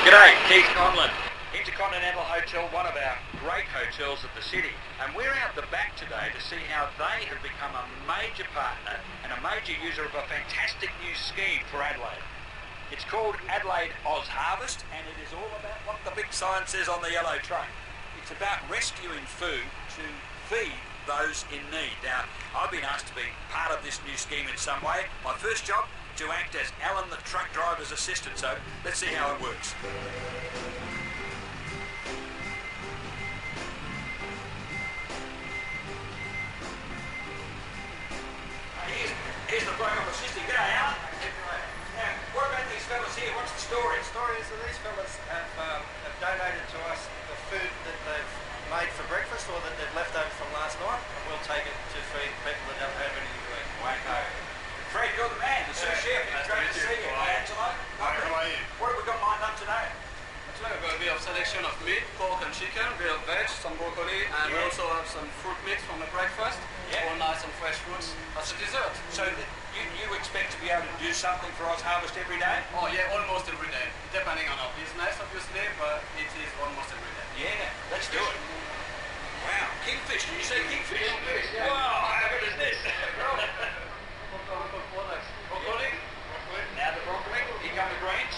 G'day, Keith Conlon, Intercontinental Hotel, one of our great hotels of the city, and we're out the back today to see how they have become a major partner and a major user of a fantastic new scheme for Adelaide. It's called Adelaide OzHarvest, and it is all about what the big sign says on the yellow truck. It's about rescuing food to feed those in need. Now, I've been asked to be part of this new scheme in some way. My first job, to act as Alan the truck driver's assistant, so let's see how it works. Here's the program assistant. G'day, Alan. Now, what about these fellas here? What's the story? The story is that these fellas have donated to us the food that they've made for breakfast or that they've left over from last night, and we'll take it to feed people that don't have anything to eat. Wacko. Fred, you're the man, the sous chef. It's great to see you. Angelo. How are you? What have we got lined up today? Today we've got a bit of selection of meat, pork and chicken, a bit of veg, some broccoli, and we also have some fruit mix from the breakfast, all nice and fresh fruits as a dessert. So you expect to be able to do something for OzHarvest every day? Oh yeah, almost every day, depending on our business obviously, but it is almost every day. Yeah, let's do it. Wow, kingfish, did you say kingfish? Kingfish, yeah. Wow, how good is this? Broccoli. Now the broccoli, here come the greens.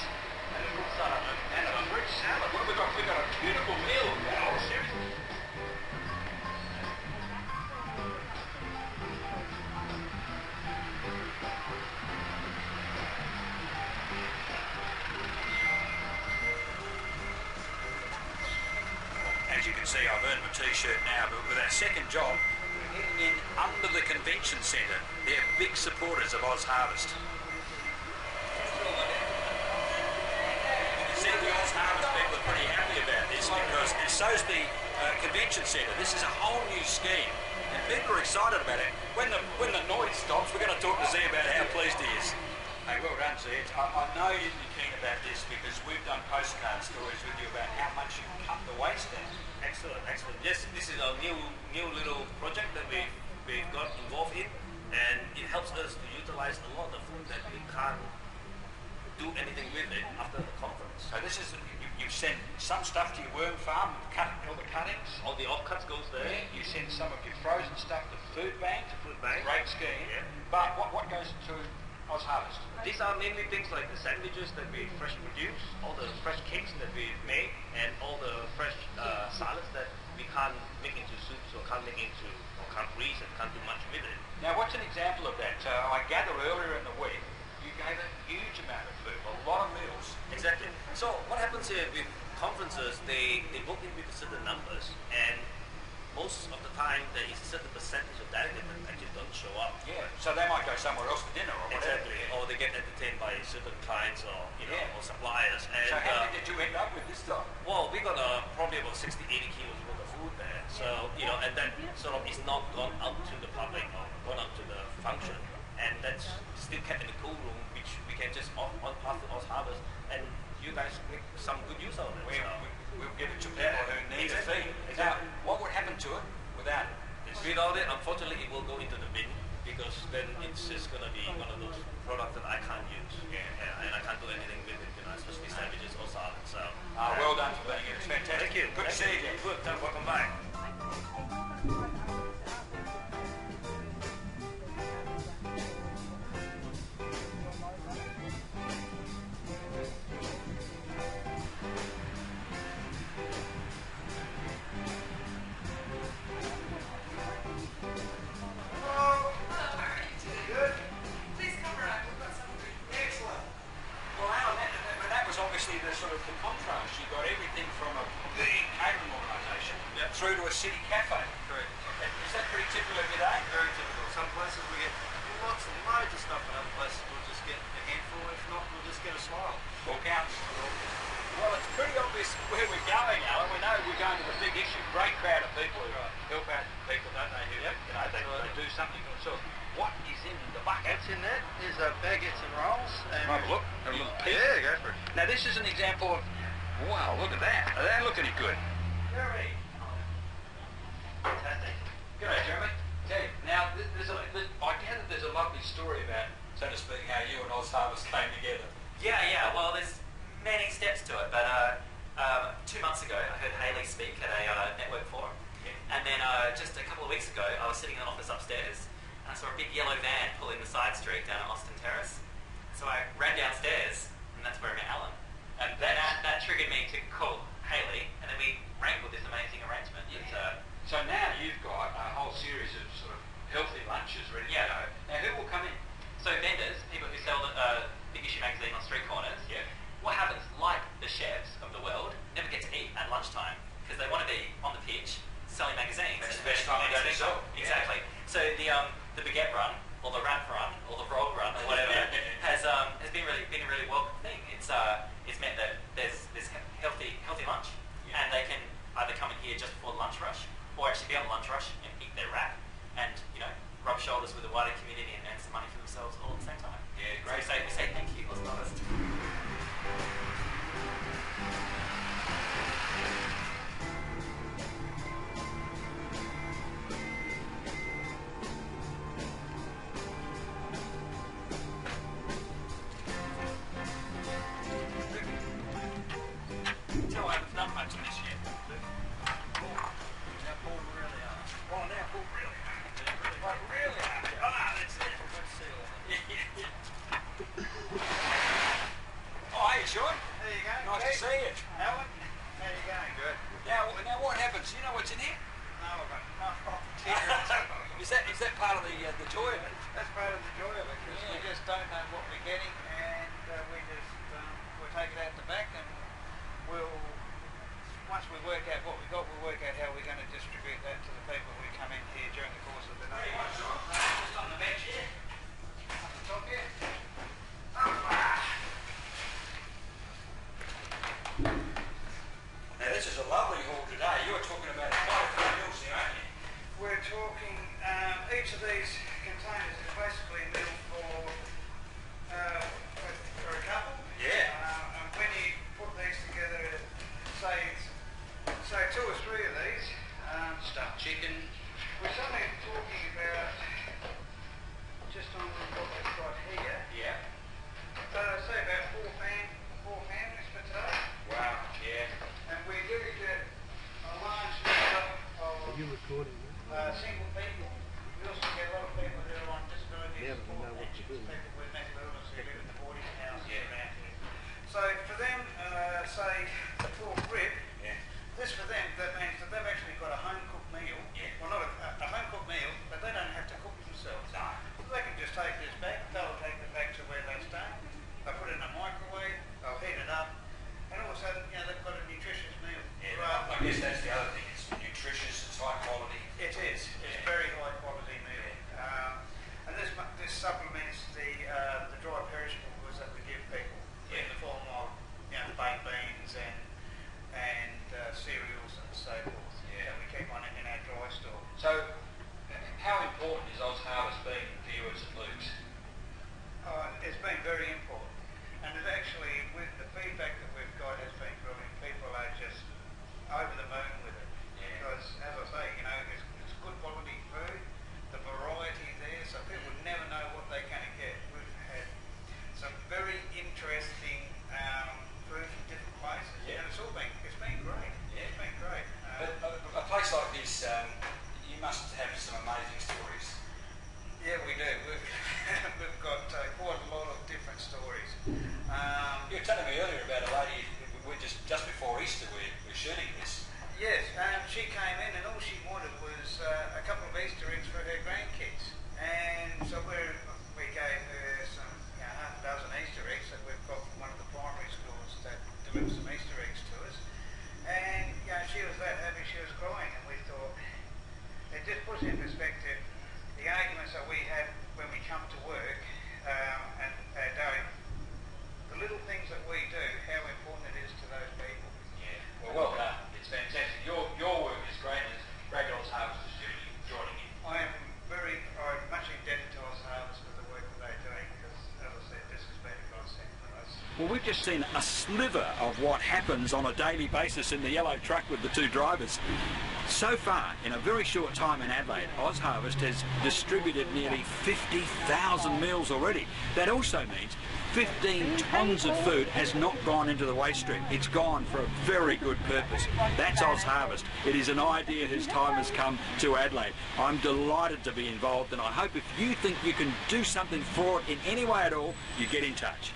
And a fruit salad. And a fruit salad. What have we got? We've got a beautiful meal. Oh, seriously. As you can see, I've earned my t-shirt now, but with our second job, we're heading in under the convention centre. They're big supporters of OzHarvest. You can see the OzHarvest people are pretty happy about this because, and so's the convention centre. This is a whole new scheme, and people are excited about it. When the noise stops, we're going to talk to Z about how pleased he is. Hey, well done, Z. I know you'd be keen about this because we've done postcard stories with you about how much you cut the waste down. Excellent, excellent. Yes, this is our new little project that we've got involved in, and it helps us to utilize a lot of food that we can't do anything with it after the conference. So this is, you've sent some stuff to your worm farm, cut all the cuttings. All the offcuts goes there. Yeah, you send some of your frozen stuff to food bank. Food bank. Great scheme. Yeah. But what goes to OzHarvest? These are mainly things like the sandwiches that we fresh produce, all the fresh cakes that we make, and all the fresh salads that we can't make into soups or can't make into, or can't freeze and can't do much with it. Now, what's an example of that? I gather earlier in the week, you gave a huge amount of food, a lot of meals. Exactly. So what happens here with conferences, they book in with certain numbers, and most of the time there is a certain percentage of delegates that actually don't show up. Yeah, so they might go somewhere else for dinner or whatever. Exactly, or they get entertained by certain clients or or suppliers. And so how many did you end up with this time? well, we got probably about 60, 80 kilos worth of food there. So and that sort of is not gone out to the public or gone out to the function, and that's still kept in the cool room, which we can just on pass to OzHarvest, and you guys make some good use of it. We'll give it to people who need a feed. Now, what would happen to it without it? Without it, unfortunately, it will go into the bin, because then it's just going to be one of those products that I can't use. And I can't do anything with it, especially sandwiches or salads. So, well done for being here. It's fantastic. thank you. Good to see you. Good. Welcome back. Obviously the sort of the contrast, you've got everything from a big catering organisation through to a city cafe. Correct. Is that pretty typical of your day? Very typical. Some places we get lots and loads of stuff, and other places we'll just get a handful. If not, we'll just get a smile. All counts. Well, it's pretty obvious where we're going, Alan. We know we're going to the big issue. Great crowd of people who help out people, don't they? Who they do something for themselves. What is in the bucket? What's in that is baguettes and rolls. And have a look. Have a look. Yeah, go for it. Now this is an example of, wow, look at that. They don't look any good. Jeremy. Fantastic. G'day, Jeremy. Okay, now I gather there's a lovely story about, so to speak, how you and OzHarvest came together. Yeah, well, there's many steps to it, but months ago, I heard Hayley speak at a network forum. And then just a couple of weeks ago, I was sitting in the office upstairs, and I saw a big yellow van pull in the side street down at Austin Terrace. So I ran downstairs, and that's where I met Alan. And that triggered me to call Hayley, and then we wrangled this amazing arrangement. Yeah. So now you've got a whole series of sort of healthy lunches ready to go. Now who will come in? So vendors, people who sell Big Issue magazine on street corners, Yeah. what happens, like the chefs of the world, never get to eat at lunchtime because they want to be on the pitch selling magazines. That's the best time to go to sell. Exactly. So the baguette run, or the wrap run, or the grog run, or whatever, has been a really welcome thing. It's meant that there's healthy lunch, and they can either come in here just before the lunch rush, or actually be on the lunch rush and eat their wrap, and rub shoulders with the wider community and earn some money for themselves all at the same time. Yeah, great. So we say thank you, OzHarvest. Tell I haven't done much of this yet. Now pull really hard. Oh, now pull really hard. Like really hard. Ah, that's it. Good seal. Oh, hey, Sean. There you go. Nice to see you. Alan, how you going? Good. Now what happens? You know what's in here? No, I've got no Is that part of the joy of it? That's part of the joy of it, because we just don't know what we're getting, and we'll take it out the back, and once we work out what we got, we'll work out how we're going to distribute that to the people who come in here during the course of the day. Just on the bench here. Up the top here. Now this is a lovely haul today. You were talking about quite a few meals here, aren't you? We're talking, each of these containers is basically a meal for a couple. Yeah. And when you put these together, say 2 or 3 of these, Stuffed chicken. we're only talking about, just on what we've got here, Yeah. say about 4 families for today. Wow. Yeah. And we do get a large number of recording? single people. We also get a lot of people who are on disability Yeah, but we support know what to pensions, do. people with mental illness who live in the boarding houses Yeah. around here. So for them, say the pork rib, Yeah. this for them, that means that they've actually got a home-cooked meal. Yeah. Well, not a home-cooked meal, but they don't have to cook themselves. No. They can just take this back, they'll take it back to where they stay, they'll put it in a microwave, they'll heat it up, and all of a sudden, they've got a nutritious meal. Yeah. I guess that's the other thing. It's nutritious. It's high quality. It is. It's very high quality meal. And this supplements the dry perishable goods that we give people in the form of baked beans and cereals and so forth. Yeah. That we keep on in our dry store. So, how important is OzHarvest being for you at St Luke's? It's been very important, and it actually, with the feedback that we've got, has been brilliant. People are just over the moon with it, because, as I say, it's good quality food, the variety there, so people never know what they're going to get. We've had some very interesting food from different places, and it's been great. Yeah. It's been great. But a place like this, you must have some amazing stories. Yeah, we do. We've got quite a lot of different stories. You were telling me earlier about a lady. We're just before Easter. We're shooting this. Yes, she came in and all she wanted was a couple of Easter eggs for her grandkids. And so we gave her some half a dozen Easter eggs that we've got from one of the primary schools that delivered some Easter eggs to us. And she was that happy she was crying, and we thought it just puts in perspective the arguments that we have when we come to work and our day. The little things that we do, how important it is to those people. Yeah. Well done. It's fantastic. Your work is great. It's great OzHarvest is joining in. I'm much indebted to OzHarvest for the work that they're doing, because, as I said, this has been a godsend for us. Well, we've just seen a sliver of what happens on a daily basis in the yellow truck with the 2 drivers. So far, in a very short time in Adelaide, OzHarvest has distributed nearly 50,000 meals already. That also means 15 tonnes of food has not gone into the waste stream. It's gone for a very good purpose. That's OzHarvest. It is an idea whose time has come to Adelaide. I'm delighted to be involved, and I hope if you think you can do something for it in any way at all, you get in touch.